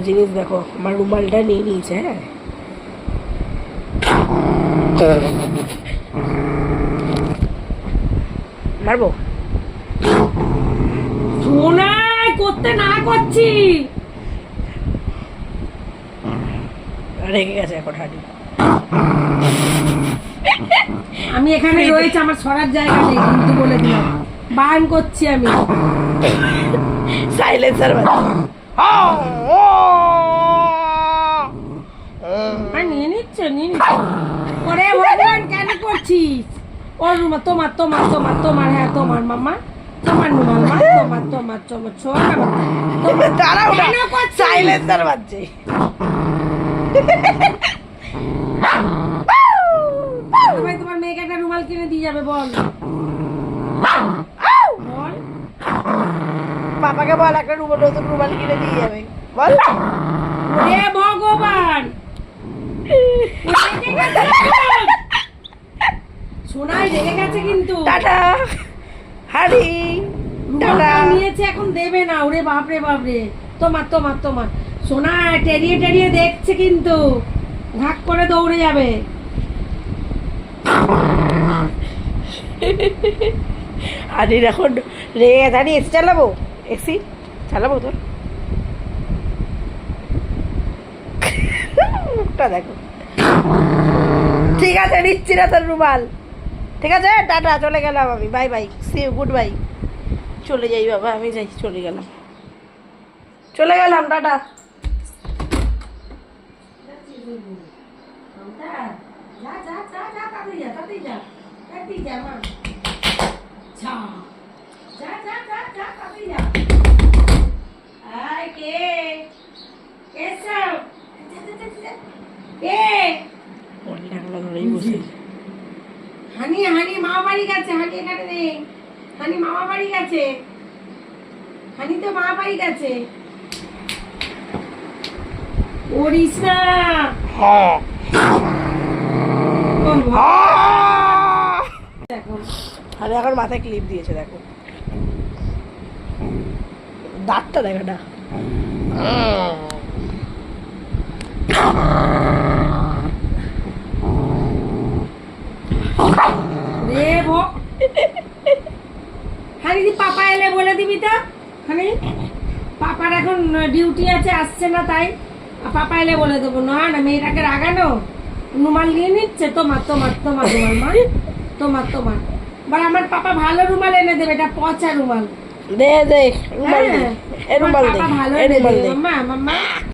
জিনিস দেখো, আমার রুমালটা নিয়ে নিয়েছে। হ্যাঁ, মারবো শোনা করতে না করছি, রেগে গেছে এখন হাঁড়ি। আমি এখানে রয়েছে, আমার সরার জায়গা নেই কিন্তু বলে দিলাম, বারণ করছি আমি। সাইলেন্সার নিয়ে নিচ্ছে ওরে ভগবান, কেন করছিস? ওর রুমা তোমার তোমার তোমার তোমার, হ্যাঁ তোমার মামা, তোমার রুমাল মা, তোমার তোমার তোমার ছোট দাঁড়াও না, সাইলেন্সার বাজছে। ভাই তোমার মেয়েকে একটা রুমাল কিনে দিয়ে যাবে, বল বল পাপাকে বল একটা নতুন রুমাল কিনে দিয়ে যাবে, বল। হে ভগবান, সোনাই রেগে গেছে কিন্তু। টাটা হাড়ি, টাটা। নিয়েছে এখন দেবে না, ওরে বাপরে বাপরে। তোমার তোমার তোমার সোনা টেরিয়ে টেরিয়ে দেখছে কিন্তু, ঘাক করে দৌড়ে যাবে। হাড়ির এখন রেগে দাঁড়িয়ে এসি চালাবো, এসি চালাবো তোর মুখটা দেখো। ঠিক আছে, নিচ্ছি না তোর রুমাল, ঠিক আছে, টাটা, চলে গেলাম আমি, bye bye, see you, goodbye. চলে যাই বাবা, আমি যাই, চলে গেলাম, টাটা। হানি হানি মামা বাড়ি গেছে, হানি এখানে নেই, হানি মামা বাড়ি গেছে, হানি তো মামা বাড়ি গেছে। ওড়িস না, আরে এখন মাথায় ক্লিপ দিয়েছে, দেখো দাঁতটা, দেখো না। হানি দি পাপা এলে বলে দিবি তো, হানি পাপার এখন ডিউটি আছে, আসছে না, তাই পাপা এলে বলে দেবো। না না, মেয়েটাকে রাগানো, রুমাল নিয়ে নিচ্ছে। তোমার তোমার তোমার রুমাল মা, তোমার তোমার। বল আমার পাপা ভালো রুমাল এনে দেবে, এটা পচা রুমাল। দে রুমাল, দে, ভালো রুমাল দে, মাম্মা মাম্মা।